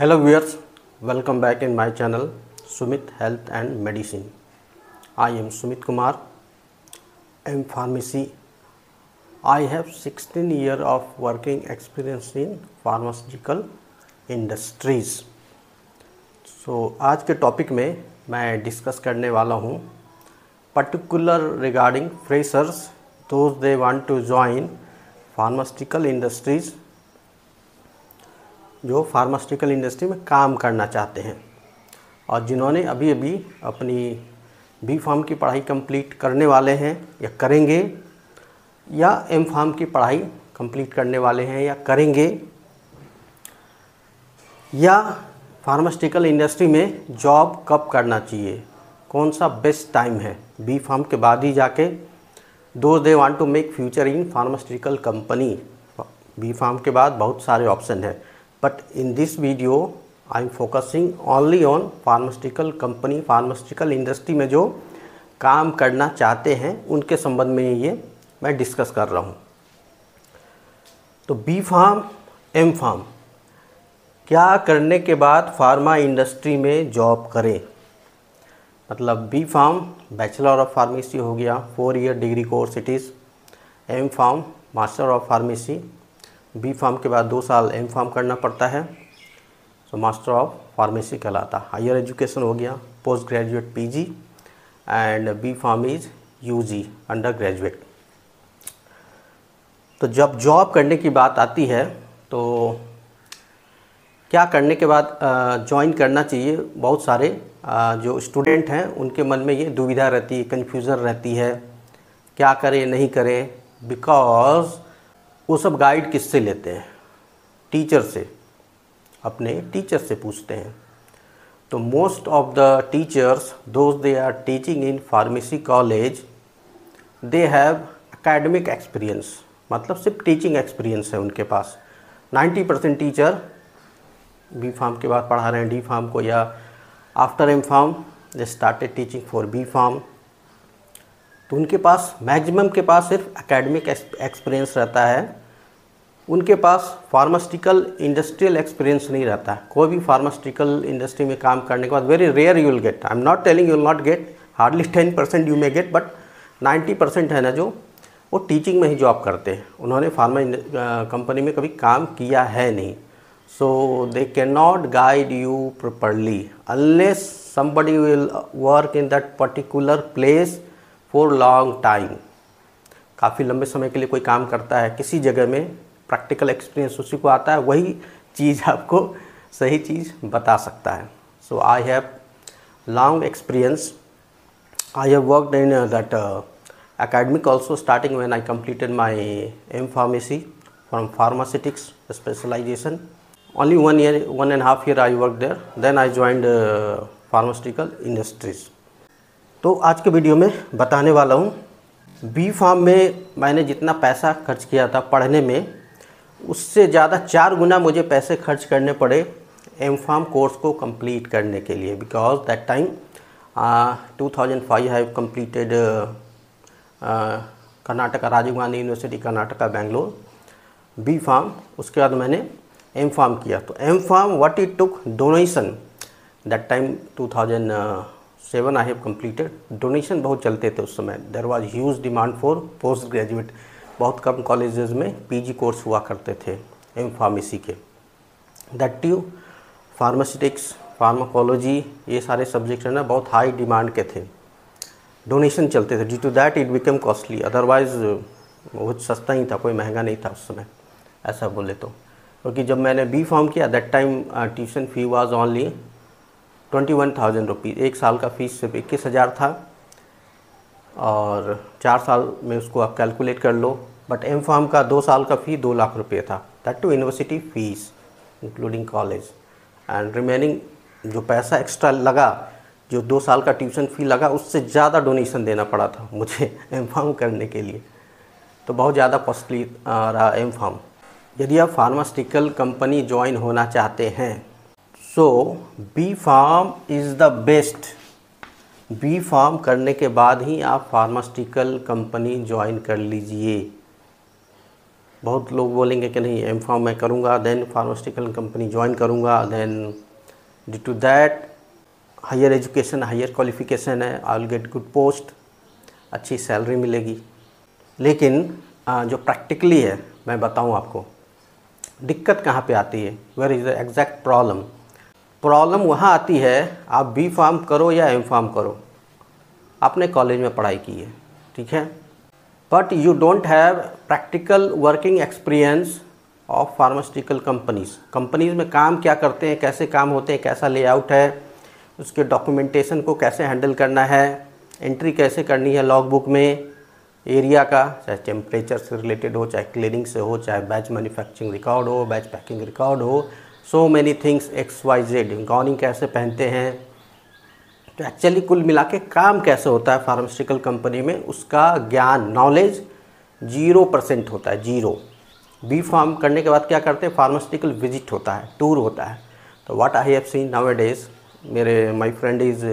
Hello viewers, welcome back in my channel Sumit Health and Medicine. I am Sumit Kumar, M Pharmacy. I have 16 years of working experience in pharmaceutical industries. So आज के topic में मैं discuss करने वाला हूँ particular regarding freshers those they want to join pharmaceutical industries, जो pharmaceutical industry में काम करना चाहते हैं और जिन्होंने अभी अभी अपनी बी फार्म की पढ़ाई कंप्लीट करने वाले हैं या करेंगे, या एम फार्म की पढ़ाई कंप्लीट करने वाले हैं या करेंगे, या फार्मास्यूटिकल इंडस्ट्री में जॉब कब करना चाहिए, कौन सा बेस्ट टाइम है बी फार्म के बाद ही जाके, those they want to make future in pharmaceutical company. B pharm के बाद बहुत सारे ऑप्शन है, but in this video I am focusing only on pharmaceutical company, pharmaceutical industry में जो काम करना चाहते हैं उनके संबंध में ये मैं डिस्कस कर रहा हूँ। तो बी फार्म, एम फार्म क्या करने के बाद फार्मा इंडस्ट्री में जॉब करें, मतलब B pharm bachelor of pharmacy हो गया, 4 year degree course it is. M pharm master of pharmacy, B pharm के बाद 2 साल एम फार्म करना पड़ता है, सो मास्टर ऑफ फार्मेसी कहलाता। हायर एजुकेशन हो गया post graduate PG, and B pharm is UG under graduate. तो जब जॉब करने की बात आती है तो क्या करने के बाद ज्वाइन करना चाहिए, बहुत सारे जो स्टूडेंट हैं उनके मन में ये दुविधा रहती है, कन्फ्यूज़न रहती है, क्या करें नहीं करें, बिकॉज वो सब गाइड किससे लेते हैं, टीचर से, अपने टीचर से पूछते हैं। तो most of the teachers those they are teaching in pharmacy college, they have academic experience, मतलब सिर्फ टीचिंग एक्सपीरियंस है उनके पास। 90% टीचर बी फार्म के बाद पढ़ा रहे हैं डी फार्म को, या after M pharm they started teaching for B pharm. तो उनके पास मैक्सिमम के पास सिर्फ एकेडमिक एक्सपीरियंस रहता है, उनके पास फार्मास्यूटिकल इंडस्ट्रियल एक्सपीरियंस नहीं रहता है। कोई भी फार्मास्यूटिकल इंडस्ट्री में काम करने के बाद very rare you will get, I am not telling you will not get, hardly 10% you may get, but 90% है ना जो वो टीचिंग में ही जॉब करते हैं, उन्होंने फार्मा कंपनी में कभी काम किया है नहीं। So they can not guide you properly unless somebody will work in that particular place for long time। काफ़ी लंबे समय के लिए कोई काम करता है किसी जगह में, प्रैक्टिकल एक्सपीरियंस उसी को आता है, वही चीज़ आपको सही चीज़ बता सकता है। So I have long experience, I have worked in that academic also starting when I completed my M Pharmacy from pharmaceutics specialization. Only 1 year, 1.5 year I worked there. Then I joined pharmaceutical industries. तो आज के video में बताने वाला हूँ B farm में मैंने जितना पैसा खर्च किया था पढ़ने में, उससे ज़्यादा 4 गुना मुझे पैसे खर्च करने पड़े एम फार्म कोर्स को कंप्लीट करने के लिए, because that time 2005 I have completed Karnataka, Rajiv Gandhi university Karnataka Bangalore B pharm. उसके बाद मैंने एम फार्म किया। तो M pharm what it took donation, that time 2007 I have completed. Donation बहुत चलते थे उस समय, there was huge demand for post graduate, बहुत कम कॉलेजेस में पीजी कोर्स हुआ करते थे एम फार्मेसी के। दैट टू फार्मास्यूटिक्स, फार्माकोलॉजी, ये सारे सब्जेक्ट है ना बहुत हाई डिमांड के थे, डोनेशन चलते थे। Due to that it become costly, otherwise बहुत सस्ता ही था, कोई महंगा नहीं था उस समय ऐसा बोले तो। क्योंकि जब मैंने बी फार्म किया that time tuition fee was only 21,000 rupees, 1 साल का फ़ीस सिर्फ 21,000 था, और 4 साल में उसको आप कैलकुलेट कर लो। बट एम फार्म का 2 साल का फ़ी 2 लाख रुपये था, that too university fees including college, and remaining जो पैसा एक्स्ट्रा लगा, जो 2 साल का ट्यूशन फ़ी लगा, उससे ज़्यादा डोनेशन देना पड़ा था मुझे एम फार्म करने के लिए। तो बहुत ज़्यादा कॉस्टली रहा एम फार्म। यदि आप फार्मास्यूटिकल कंपनी ज्वाइन होना चाहते हैं so B pharm is the best. B pharm करने के बाद ही आप फार्मास्यूटिकल कंपनी ज्वाइन कर लीजिए। बहुत लोग बोलेंगे कि नहीं एम फार्म मैं करूँगा देन फार्मास्यूटिकल कंपनी ज्वाइन करूँगा, then due to that higher education higher qualification है, I will get good post, अच्छी सैलरी मिलेगी। लेकिन जो प्रैक्टिकली है मैं बताऊँ आपको दिक्कत कहाँ पे आती है, where is the exact problem. Problem वहाँ आती है आप बी फार्म करो या एम फार्म करो, आपने कॉलेज में पढ़ाई की है, ठीक है, but you don't have practical working experience of pharmaceutical companies में काम क्या करते हैं, कैसे काम होते हैं, कैसा लेआउट है, उसके डॉक्यूमेंटेशन को कैसे हैंडल करना है, एंट्री कैसे करनी है लॉग बुक में, एरिया का चाहे टेम्परेचर से रिलेटेड हो, चाहे क्लीनिंग से हो, चाहे बैच मैन्युफैक्चरिंग रिकॉर्ड हो, बैच पैकिंग रिकॉर्ड हो, so many things XYZ, gowning कैसे पहनते हैं। तो एक्चुअली कुल मिला के काम कैसे होता है फार्मास्यूटिकल कंपनी में, उसका ज्ञान नॉलेज 0% होता है, 0। बी फार्म करने के बाद क्या करते हैं, फार्मास्यूटिकल विजिट होता है, टूर होता है। तो what I have seen nowadays, मेरे my friend is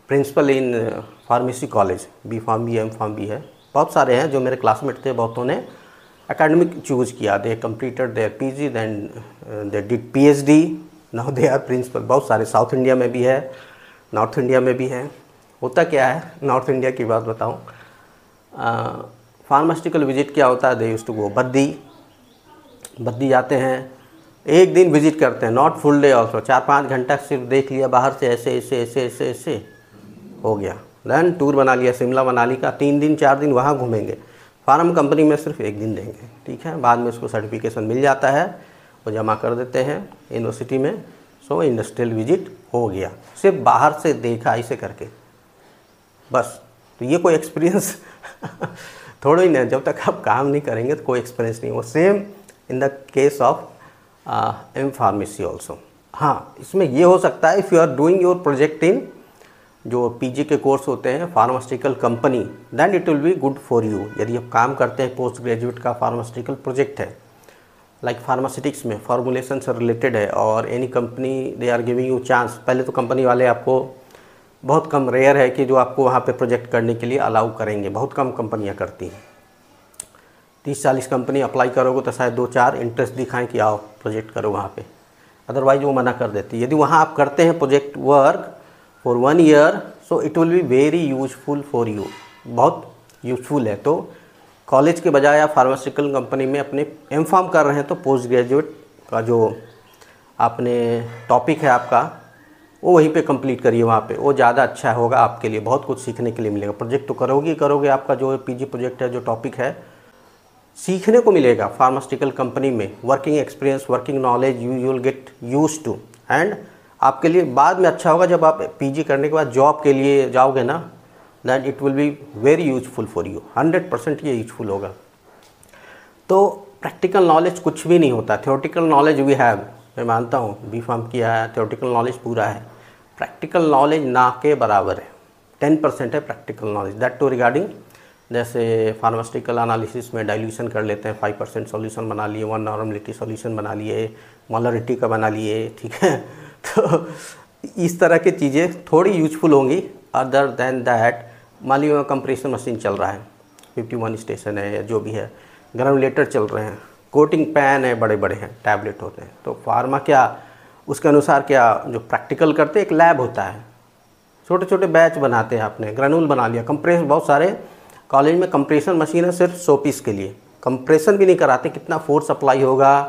principal in pharmacy college, B pharm भी एम फार्म भी है, बहुत सारे हैं जो मेरे क्लासमेट थे, बहुतों ने एकेडमिक चूज़ किया, they completed their PG then they did PhD, now they are principal. बहुत सारे साउथ इंडिया में भी है, नॉर्थ इंडिया में भी है। होता क्या है, नॉर्थ इंडिया की बात बताऊँ, फार्मास्यूटिकल विजिट क्या होता है, they used to go Baddi जाते हैं, एक दिन विजिट करते हैं, नॉट फुल डे ऑल्सो, 4-5 घंटा सिर्फ देख लिया बाहर से, ऐसे ऐसे ऐसे ऐसे ऐसे हो गया। देन टूर बना लिया शिमला मनाली का, 3 दिन 4 दिन वहाँ घूमेंगे। फार्म कंपनी में सिर्फ 1 दिन देंगे, ठीक है, बाद में उसको सर्टिफिकेशन मिल जाता है, वो जमा कर देते हैं यूनिवर्सिटी में। सो इंडस्ट्रियल विजिट हो गया, सिर्फ बाहर से देखा ऐसे करके बस। तो ये कोई एक्सपीरियंस थोड़ा ही नहीं, जब तक आप काम नहीं करेंगे तो कोई एक्सपीरियंस नहीं। वो same in the case of M pharmacy also. हाँ, इसमें ये हो सकता है if you are doing your project in जो PG के कोर्स होते हैं pharmaceutical company, then it will be good for you. यदि आप काम करते हैं पोस्ट ग्रेजुएट का फार्मास्यूटिकल प्रोजेक्ट है, लाइक फार्मास्यूटिक्स में फॉर्मुलेशन से रिलेटेड है, और any company they are giving you chance. पहले तो कंपनी वाले आपको बहुत कम, रेयर है कि जो आपको वहाँ पे प्रोजेक्ट करने के लिए अलाउ करेंगे, बहुत कम कंपनियाँ करती हैं। 30-40 कंपनी अप्लाई करोगे तो शायद 2-4 इंटरेस्ट दिखाएं कि आओ प्रोजेक्ट करो वहाँ पे, अदरवाइज वो मना कर देती है। यदि वहाँ आप करते हैं project work for 1 year, so it will be very useful for you, बहुत यूजफुल है। तो कॉलेज के बजाय आप फार्मास्यूटिकल कंपनी में अपने एम फार्म कर रहे हैं तो पोस्ट ग्रेजुएट का जो आपने टॉपिक है आपका, वो वहीं पे कंप्लीट करिए वहाँ पे, वो ज़्यादा अच्छा होगा आपके लिए, बहुत कुछ सीखने के लिए मिलेगा। प्रोजेक्ट तो करोगे, आपका जो PG प्रोजेक्ट है, जो टॉपिक है, सीखने को मिलेगा फार्मास्यूटिकल कंपनी में, working experience, working knowledge you will get used to, and आपके लिए बाद में अच्छा होगा जब आप PG करने के बाद जॉब के लिए जाओगे ना, then it will be very useful for you, 100% ये यूजफुल होगा। तो प्रैक्टिकल नॉलेज कुछ भी नहीं होता, थ्योरेटिकल नॉलेज वी हैव, मैं मानता हूँ बी फार्म किया है, थ्योरेटिकल नॉलेज पूरा है, प्रैक्टिकल नॉलेज ना के बराबर है, 10% है practical knowledge, that too regarding, जैसे फार्मास्यूटिकल एनालिसिस में डाइल्यूशन कर लेते हैं, 5% सॉल्यूशन बना लिए, 1 नॉर्मलिटी सॉल्यूशन बना लिए, मोलरिटी का बना लिए, ठीक है। तो इस तरह की चीज़ें थोड़ी यूजफुल होंगी। अदर देन दैट, मान लीजिए कंप्रेसर मशीन चल रहा है, 51 स्टेशन है या जो भी है, ग्रेनुलेटर चल रहे हैं, कोटिंग पैन है, बड़े बड़े हैं, टैबलेट होते हैं। तो फार्मा क्या उसके अनुसार क्या जो प्रैक्टिकल करते हैं, एक लैब होता है, छोटे छोटे बैच बनाते हैं, आपने ग्रेनुल बना लिया, कंप्रेस, बहुत सारे कॉलेज में कंप्रेशन मशीन है सिर्फ 100 पीस के लिए, कंप्रेशन भी नहीं कराते, कितना फोर्स अप्लाई होगा,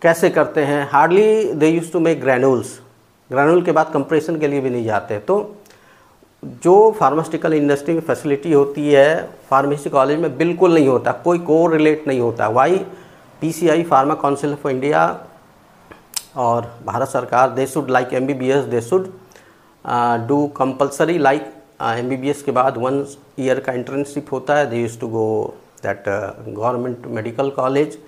कैसे करते हैं, hardly they use to make granules, granule के बाद कंप्रेशन के लिए भी नहीं जाते। तो जो फार्मास्यूटिकल इंडस्ट्री में फैसिलिटी होती है फार्मेसी कॉलेज में बिल्कुल नहीं होता, कोई को रिलेट नहीं होता। Why PCI pharma council of India और भारत सरकार, they should like MBBS, they should do compulsory, like MBBS के बाद 1 ईयर का इंटर्नशिप होता है, they use to go that government medical college,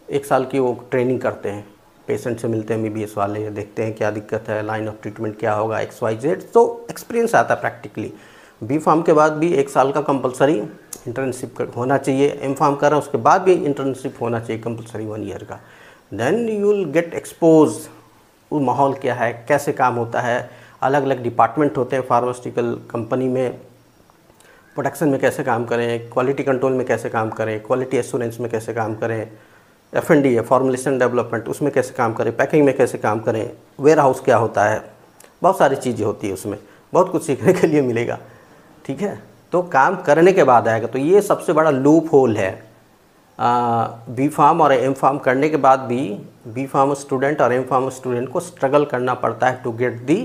1 साल की वो ट्रेनिंग करते हैं, पेशेंट से मिलते हैं MBBS वाले, देखते हैं क्या दिक्कत है, लाइन ऑफ ट्रीटमेंट क्या होगा, XYZ, तो एक्सपीरियंस आता है प्रैक्टिकली। बी फार्म के बाद भी 1 साल का कंपलसरी इंटर्नशिप होना चाहिए, एम फार्म कर रहे हैं उसके बाद भी इंटर्नशिप होना चाहिए कंपलसरी 1 ईयर का, then you will get expose, वो माहौल क्या है, कैसे काम होता है, अलग अलग डिपार्टमेंट होते हैं फार्मास्यूटिकल कंपनी में, प्रोडक्शन में कैसे काम करें, क्वालिटी कंट्रोल में कैसे काम करें, क्वालिटी एश्योरेंस में कैसे काम करें, F&D है फॉर्मुलेशन डेवलपमेंट, उसमें कैसे काम करें, पैकिंग में कैसे काम करें, वेयर हाउस क्या होता है, बहुत सारी चीज़ें होती है उसमें, बहुत कुछ सीखने के लिए मिलेगा। ठीक है, तो काम करने के बाद आएगा। तो ये सबसे बड़ा लूप होल है। बी फार्म और एम फार्म करने के बाद भी बी फार्म स्टूडेंट और एम फार्म स्टूडेंट को स्ट्रगल करना पड़ता है to get the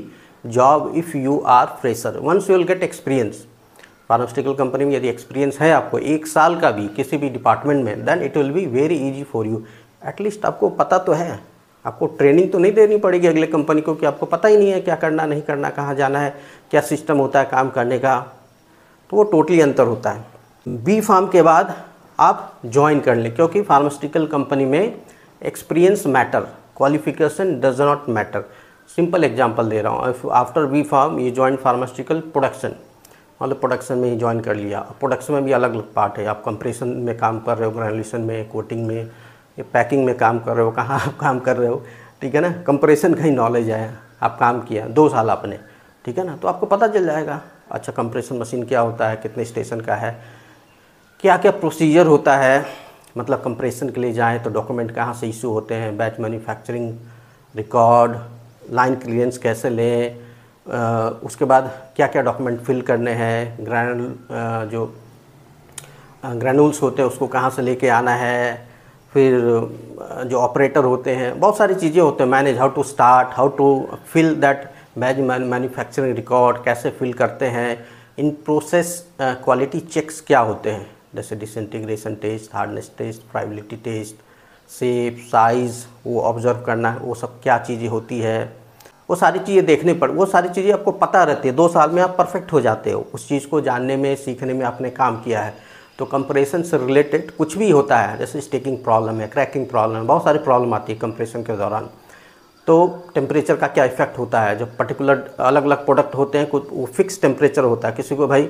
job if you are fresher. Once you will get experience, pharmaceutical company में यदि एक्सपीरियंस है आपको 1 साल का भी किसी भी डिपार्टमेंट में, then it will be very easy for you. At least आपको पता तो है, आपको ट्रेनिंग तो नहीं देनी पड़ेगी अगले कंपनी को कि आपको पता ही नहीं है क्या करना नहीं करना, कहाँ जाना है, क्या सिस्टम होता है काम करने का, तो वो टोटली अंतर होता है। बी फार्म के बाद आप ज्वाइन कर लें, क्योंकि फार्मास्यूटिकल कंपनी में experience matter, qualification does not matter. Simple example दे रहा हूँ, आफ्टर बी फार्म ये ज्वाइन फार्मास्यूटिकल प्रोडक्शन, मतलब प्रोडक्शन में ही ज्वाइन कर लिया। प्रोडक्शन में भी अलग अलग पार्ट है, आप कंप्रेशन में काम कर रहे हो, ग्रेनुलेशन में, कोटिंग में, ये पैकिंग में काम कर रहे हो, कहाँ आप काम कर रहे हो, ठीक है ना। कंप्रेशन का ही नॉलेज है, आप काम किया 2 साल आपने, ठीक है ना, तो आपको पता चल जाएगा अच्छा कंप्रेशन मशीन क्या होता है, कितने स्टेशन का है, क्या क्या प्रोसीजर होता है, मतलब कंप्रेशन के लिए जाएँ तो डॉक्यूमेंट कहाँ से इशू होते हैं, batch manufacturing record, line clearance कैसे लें, उसके बाद क्या क्या डॉक्यूमेंट फिल करने हैं, जो ग्रैनुल्स होते हैं उसको कहाँ से लेके आना है, फिर जो ऑपरेटर होते हैं, बहुत सारी चीज़ें होते हैं, manage how to start, how to fill that batch manufacturing record कैसे फिल करते हैं, इन प्रोसेस क्वालिटी चेक्स क्या होते हैं, जैसे disintegration test, hardness test, friability test, shape, size, वो ऑब्जर्व करना है, वो सब क्या चीज़ें होती है, वो सारी चीज़ें देखने पर, वो सारी चीज़ें आपको पता रहती है। 2 साल में आप परफेक्ट हो जाते हो उस चीज़ को जानने में, सीखने में, आपने काम किया है। तो कंप्रेशन से रिलेटेड कुछ भी होता है, जैसे स्टिकिंग प्रॉब्लम है, क्रैकिंग प्रॉब्लम है, बहुत सारी प्रॉब्लम आती है कंप्रेशन के दौरान। तो टेम्परेचर का क्या इफेक्ट होता है, जब पर्टिकुलर अलग अलग प्रोडक्ट होते हैं, कुछ वो फिक्स टेम्परेचर होता है, किसी को भाई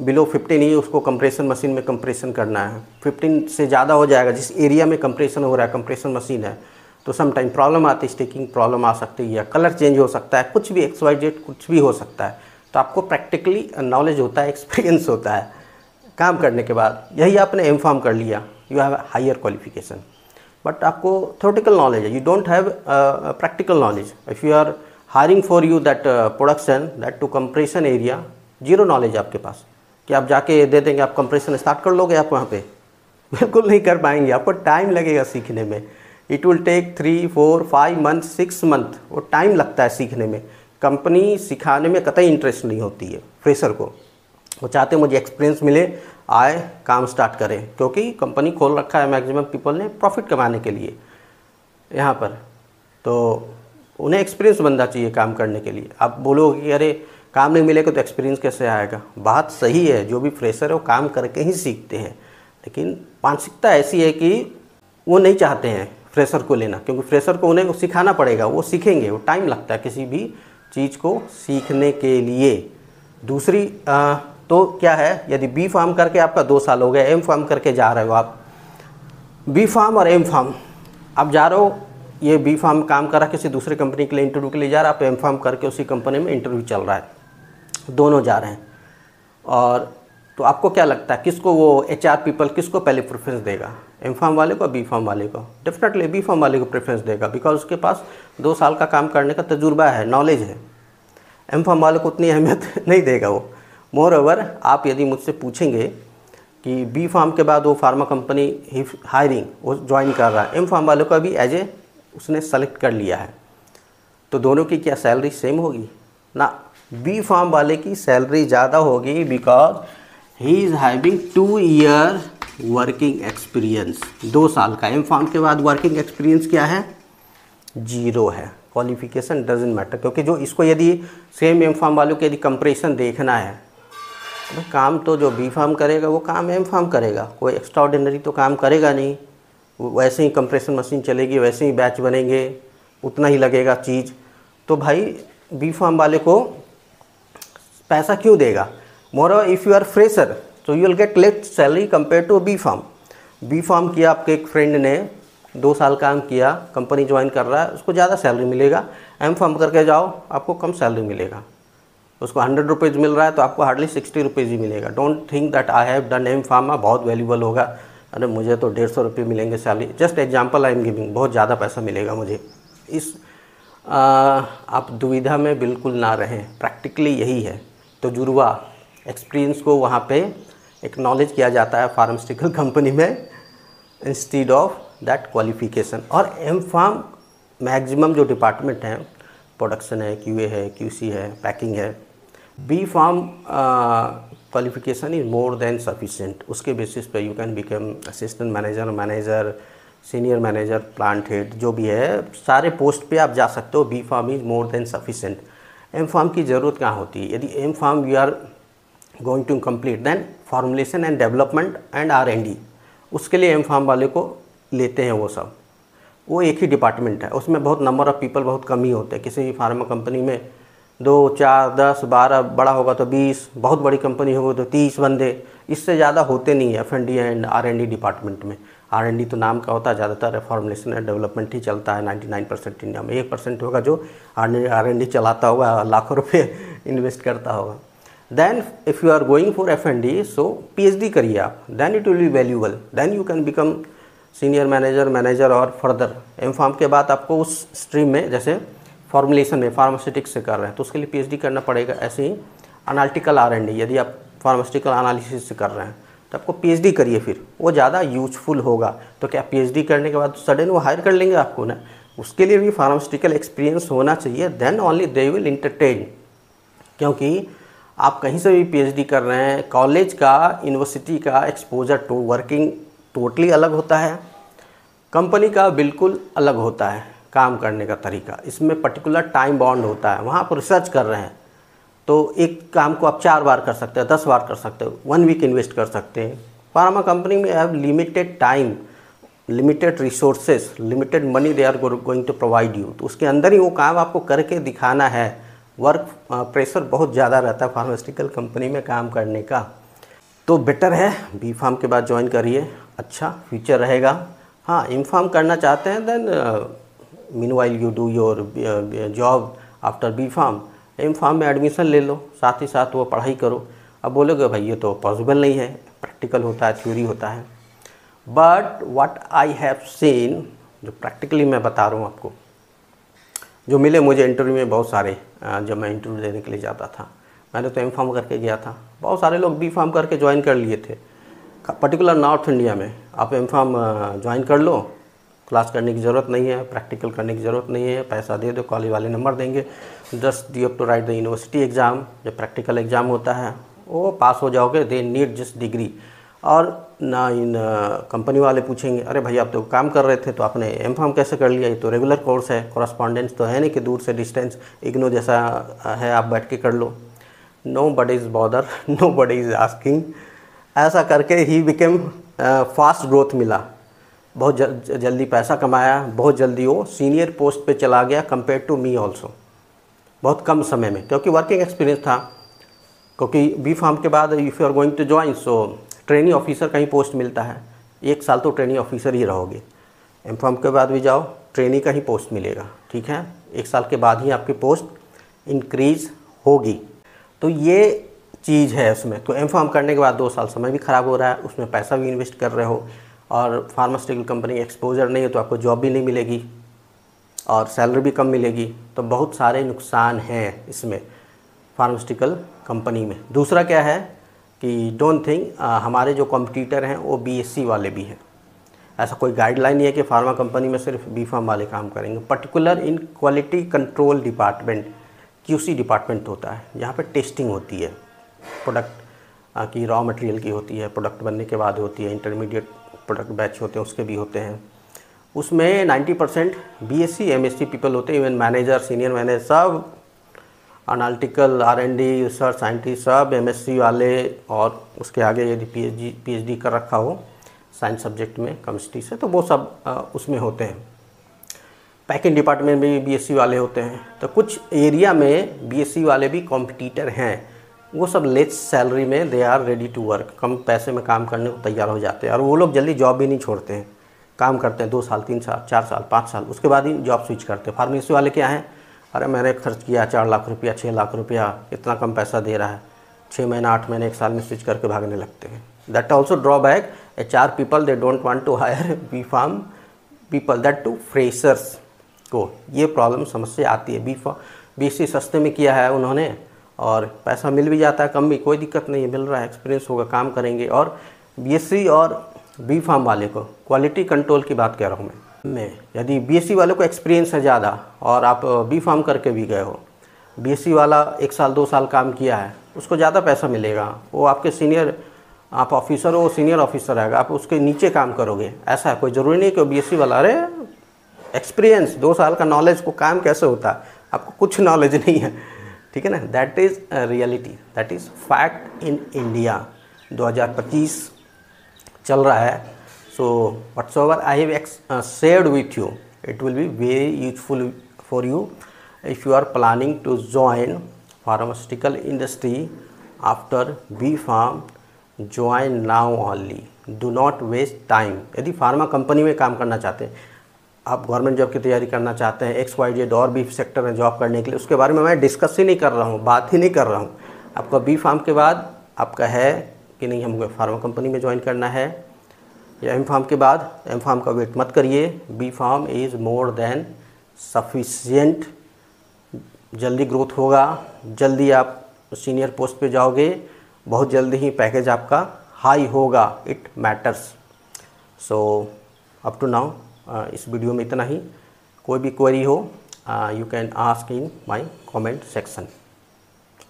बिलो 15 ही उसको कंप्रेशन मशीन में कंप्रेशन करना है, 15 से ज़्यादा हो जाएगा जिस एरिया में कंप्रेशन हो रहा है, कंप्रेशन मशीन है, तो सम टाइम प्रॉब्लम आती है, स्टिकिंग प्रॉब्लम आ सकती है, या कलर चेंज हो सकता है, कुछ भी XYZ कुछ भी हो सकता है। तो आपको प्रैक्टिकली नॉलेज होता है, एक्सपीरियंस होता है काम करने के बाद। यही आपने एम फार्म कर लिया, you have higher qualification, but आपको थ्योरेटिकल नॉलेज है, you don't have practical knowledge. If you are hiring for you that production, that too compression area, zero knowledge आपके पास कि आप जाके दे देंगे, आप कंप्रेशन स्टार्ट कर लोगे आप वहाँ पे, बिल्कुल नहीं कर पाएंगे, आपको टाइम लगेगा सीखने में। It will take 3, 4, 5 month, 6 month, वो टाइम लगता है सीखने में। कंपनी सिखाने में कतई इंटरेस्ट नहीं होती है फ्रेशर को, वो चाहते मुझे एक्सपीरियंस मिले, आए काम स्टार्ट करें, क्योंकि कंपनी खोल रखा है मैक्सिमम पीपल ने प्रॉफिट कमाने के लिए यहाँ पर, तो उन्हें एक्सपीरियंस बंदा चाहिए काम करने के लिए। आप बोलोगे कि अरे काम नहीं मिलेगा तो एक्सपीरियंस कैसे आएगा, बात सही है, जो भी फ्रेशर है वो काम करके ही सीखते हैं, लेकिन मानसिकता ऐसी है कि वो नहीं चाहते हैं फ्रेशर को लेना, क्योंकि फ्रेशर को उन्हें सिखाना पड़ेगा, वो सीखेंगे, वो टाइम लगता है किसी भी चीज़ को सीखने के लिए। दूसरी तो क्या है, यदि बी फार्म करके आपका 2 साल हो गया, एम फार्म करके जा रहे हो आप, बी फार्म और एम फार्म आप जा रहे हो, ये बी फार्म काम कर रहा है किसी दूसरी कंपनी के लिए इंटरव्यू के लिए जा रहा है, आप एम फार्म करके उसी कंपनी में इंटरव्यू चल रहा है, दोनों जा रहे हैं। और तो आपको क्या लगता है किसको वो HR पीपल किसको पहले प्रेफरेंस देगा, एम फार्म वाले को, बी फार्म वाले को? डेफिनेटली बी फार्म वाले को प्रेफरेंस देगा, बिकॉज उसके पास 2 साल का काम करने का तजुर्बा है, नॉलेज है। एम फार्म वाले को उतनी अहमियत नहीं देगा वो। मोर ओवर आप यदि मुझसे पूछेंगे कि बी फार्म के बाद वो फार्मा कंपनी हायरिंग वो ज्वाइन कर रहा है, एम फार्म वाले को अभी एज ए उसने सेलेक्ट कर लिया है, तो दोनों की क्या सैलरी सेम होगी ना? बी फार्म वाले की सैलरी ज़्यादा होगी, because he is having 2 year working experience, 2 साल का। एम फार्म के बाद वर्किंग एक्सपीरियंस क्या है? 0 है। क्वालिफिकेशन डजेंट मैटर, क्योंकि जो इसको यदि सेम एम फार्म वालों को यदि कंप्रेशन देखना है, तो काम तो जो बी फार्म करेगा वो काम एम फार्म करेगा, कोई एक्स्ट्रा ऑर्डिनरी तो काम करेगा नहीं। वैसे ही कंप्रेशन मशीन चलेगी, वैसे ही बैच बनेंगे, उतना ही लगेगा चीज़। तो भाई बी फार्म वाले को पैसा क्यों देगा? More if you are fresher तो you will get less salary compare to B pharm. B pharm किया, आपके एक फ्रेंड ने 2 साल काम किया, कंपनी ज्वाइन कर रहा है, उसको ज़्यादा सैलरी मिलेगा। एम फार्म करके जाओ, आपको कम सैलरी मिलेगा। उसको 100 रुपीज़ मिल रहा है तो आपको हार्डली 60 रुपीज़ ही मिलेगा। Don't think that I have done M pharma बहुत वैल्यूबल होगा, अरे मुझे तो 150 रुपये मिलेंगे salary. Just example I am giving, बहुत ज़्यादा पैसा मिलेगा मुझे। इस आप दुविधा में बिल्कुल ना रहें, प्रैक्टिकली यही है। तो जुड़वा एक्सपीरियंस को वहाँ पे एक्नॉलेज किया जाता है फार्मास्यूटिकल कंपनी में इंस्टीड ऑफ दैट क्वालिफिकेशन। और एम फार्म मैक्सिमम जो डिपार्टमेंट हैं, प्रोडक्शन है, क्यूए है, क्यूसी है, पैकिंग है, B pharm qualification is more than sufficient. उसके बेसिस पे you can become assistant manager, manager, senior manager, plant head, जो भी है सारे पोस्ट पे आप जा सकते हो। B pharm is more than sufficient. M pharm की ज़रूरत कहाँ होती है? यदि M pharm you are going to complete then formulation and development and R&D, उसके लिए एम फार्म वाले को लेते हैं। वो सब वो एक ही डिपार्टमेंट है, उसमें बहुत नंबर ऑफ़ पीपल बहुत कम ही होते हैं। किसी भी फार्मा कंपनी में 2, 4, 10, 12, बड़ा होगा तो 20, बहुत बड़ी कंपनी होगी तो 30 बंदे, इससे ज़्यादा होते नहीं है F&D एंड R&D डिपार्टमेंट में। R&D तो नाम का होता है, ज़्यादातर फॉर्मुलेशन एंड डेवलपमेंट ही चलता है 99% इंडिया में। 1% होगा जो R&D चलाता होगा, लाखों रुपये इन्वेस्ट करता होगा। Then if you are going for F&D, so PhD करिए आप, then it will be valuable, then you can become senior manager, manager और फर्दर। एम फार्म के बाद आपको उस स्ट्रीम में, जैसे फॉर्मुलेशन में फार्मास्यूटिक्स से कर रहे हैं तो उसके लिए PhD करना पड़ेगा। ऐसे ही एनालिटिकल R&D, यदि आप फार्मास्यूटिकल एनालिसिस से कर रहे हैं तो आपको PhD करिए, फिर वो ज़्यादा यूजफुल होगा। तो क्या PhD करने के बाद सडन वो हायर कर लेंगे आपको? ना, उसके लिए भी फार्मास्यूटिकल एक्सपीरियंस होना चाहिए, then only they will entertain. क्योंकि आप कहीं से भी PhD कर रहे हैं, कॉलेज का, यूनिवर्सिटी का एक्सपोजर टू वर्किंग टोटली अलग होता है, कंपनी का बिल्कुल अलग होता है काम करने का तरीका। इसमें पर्टिकुलर टाइम बाउंड होता है। वहाँ आप रिसर्च कर रहे हैं तो एक काम को आप 4 बार कर सकते हैं, 10 बार कर सकते हो, 1 वीक इन्वेस्ट कर सकते हैं। फार्मा कंपनी में have limited time, limited resources, limited money they are going to provide you. तो उसके अंदर ही वो काम आपको करके दिखाना है। वर्क प्रेशर बहुत ज़्यादा रहता है फार्मास्यूटिकल कंपनी में काम करने का। तो बेटर है बी फार्म के बाद ज्वाइन करिए, अच्छा फ्यूचर रहेगा। हाँ, एम फार्म करना चाहते हैं then meanwhile you do your job after B pharm. M pharm में एडमिशन ले लो, साथ ही साथ वो पढ़ाई करो। अब बोलोगे भाई ये तो पॉसिबल नहीं है, प्रैक्टिकल होता है, थ्योरी होता है। But what I have scene, जो प्रैक्टिकली मैं बता रहा हूँ आपको, जो मिले मुझे इंटरव्यू में बहुत सारे, जब मैं इंटरव्यू देने के लिए जाता था, मैंने तो एम फार्म करके गया था, बहुत सारे लोग बी फार्म करके ज्वाइन कर लिए थे। पर्टिकुलर नॉर्थ इंडिया में आप एम फार्म ज्वाइन कर लो, क्लास करने की ज़रूरत नहीं है, प्रैक्टिकल करने की ज़रूरत नहीं है, पैसा दे दो, कॉलेज वाले नंबर देंगे, just you have to write the university exam. जब प्रैक्टिकल एग्ज़ाम होता है वो पास हो जाओगे, दे नीड जस्ट डिग्री। और ना इन कंपनी वाले पूछेंगे अरे भाई आप तो काम कर रहे थे तो आपने एम फार्म कैसे कर लिया? ये तो रेगुलर कोर्स है, कॉरस्पॉन्डेंस तो है नहीं कि दूर से डिस्टेंस इग्नो जैसा है आप बैठ के कर लो। Nobody is bother, nobody is asking. ऐसा करके ही बिकेम फास्ट ग्रोथ मिला, बहुत जल्दी पैसा कमाया, बहुत जल्दी वो सीनियर पोस्ट पे चला गया कंपेयर टू मी ऑल्सो, बहुत कम समय में, क्योंकि वर्किंग एक्सपीरियंस था। क्योंकि बी फार्म के बाद if you are going to join, so training officer का ही पोस्ट मिलता है, 1 साल तो ट्रेनिंग ऑफिसर ही रहोगे। एम फार्म के बाद भी जाओ, ट्रेनिंग का ही पोस्ट मिलेगा, ठीक है। 1 साल के बाद ही आपकी पोस्ट इंक्रीज़ होगी। तो ये चीज़ है उसमें। तो एम फार्म करने के बाद 2 साल समय भी ख़राब हो रहा है, उसमें पैसा भी इन्वेस्ट कर रहे हो, और फार्मास्यूटिकल कंपनी एक्सपोजर नहीं है तो आपको जॉब भी नहीं मिलेगी और सैलरी भी कम मिलेगी। तो बहुत सारे नुकसान हैं इसमें फार्मास्यूटिकल कंपनी में। दूसरा क्या है कि डोंट थिंक हमारे जो कॉम्पिटिटर हैं वो BSc वाले भी हैं। ऐसा कोई गाइडलाइन नहीं है कि फार्मा कंपनी में सिर्फ बी फार्म वाले काम करेंगे। Particular in quality control department, QC department होता है, जहाँ पे टेस्टिंग होती है, प्रोडक्ट की रॉ मटेरियल की होती है, प्रोडक्ट बनने के बाद होती है, इंटरमीडिएट प्रोडक्ट बैच होते हैं उसके भी होते हैं। उसमें 90% BSc MSc पीपल होते हैं, इवन मैनेजर, सीनियर मैनेजर, सब एनालिटिकल, R&D, रिसर्च साइंटिस्ट, सब MSc वाले, और उसके आगे यदि PhD कर रखा हो साइंस सब्जेक्ट में, केमिस्ट्री से, तो वो सब उसमें होते हैं। पैकिंग डिपार्टमेंट में भी BSc वाले होते हैं। तो कुछ एरिया में BSc वाले भी कॉम्पिटिटर हैं, वो सब लेस सैलरी में they are ready to work, कम पैसे में काम करने को तैयार हो जाते हैं। और वो लोग जल्दी जॉब भी नहीं छोड़ते हैं, काम करते हैं 2 साल, 3 साल, 4 साल, 5 साल, उसके बाद ही जॉब स्विच करते हैं। फार्मेसी वाले क्या हैं, अरे मैंने खर्च किया 4 लाख रुपया, 6 लाख रुपया, इतना कम पैसा दे रहा है, 6 महीना 8 महीने 1 साल में स्विच करके भागने लगते हैं। That also drawback. HR people they don't want to hire B.Pharm people, that too freshers को ये प्रॉब्लम समस्या आती है। BSc सस्ते में किया है उन्होंने और पैसा मिल भी जाता है कम भी, कोई दिक्कत नहीं है, मिल रहा है, एक्सपीरियंस होगा, काम करेंगे। और BSc और B.Pharm वाले को क्वालिटी कंट्रोल की बात कह रहा हूँ मैं यदि BSc वाले को एक्सपीरियंस है ज़्यादा और आप B.Pharm करके भी गए हो, BSc वाला 1 साल 2 साल काम किया है, उसको ज़्यादा पैसा मिलेगा, वो आपके सीनियर, आप ऑफिसर हो, सीनियर ऑफिसर रहेगा, आप उसके नीचे काम करोगे। ऐसा है, कोई ज़रूरी नहीं कि BSc वाला, अरे एक्सपीरियंस 2 साल का नॉलेज को काम कैसे होता है, आपको कुछ नॉलेज नहीं है, ठीक है ना। That is reality, that is fact in India. 2025 चल रहा है। So whatsoever I have shared with you, it will be very useful for you if you are planning to join pharmaceutical industry after B.Pharm. join now only, do not waste time। यदि pharma company में काम करना चाहते हैं, आप government job की तैयारी करना चाहते हैं, XYZ और भी सेक्टर में जॉब करने के लिए, उसके बारे में मैं डिस्कस ही नहीं कर रहा हूँ, बात ही नहीं कर रहा हूँ। आपका B.Pharm के बाद आपका है कि नहीं हमको फार्मा कंपनी में ज्वाइन करना है, या M.Pharm के बाद, M.Pharm का वेट मत करिए, B.Pharm is more than sufficient. जल्दी ग्रोथ होगा, जल्दी आप सीनियर पोस्ट पे जाओगे, बहुत जल्दी ही पैकेज आपका हाई होगा, it matters. So up to now इस वीडियो में इतना ही। कोई भी क्वेरी हो you can ask in my comment section.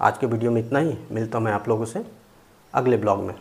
आज के वीडियो में इतना ही, मिलता हूँ मैं आप लोगों से अगले ब्लॉग में।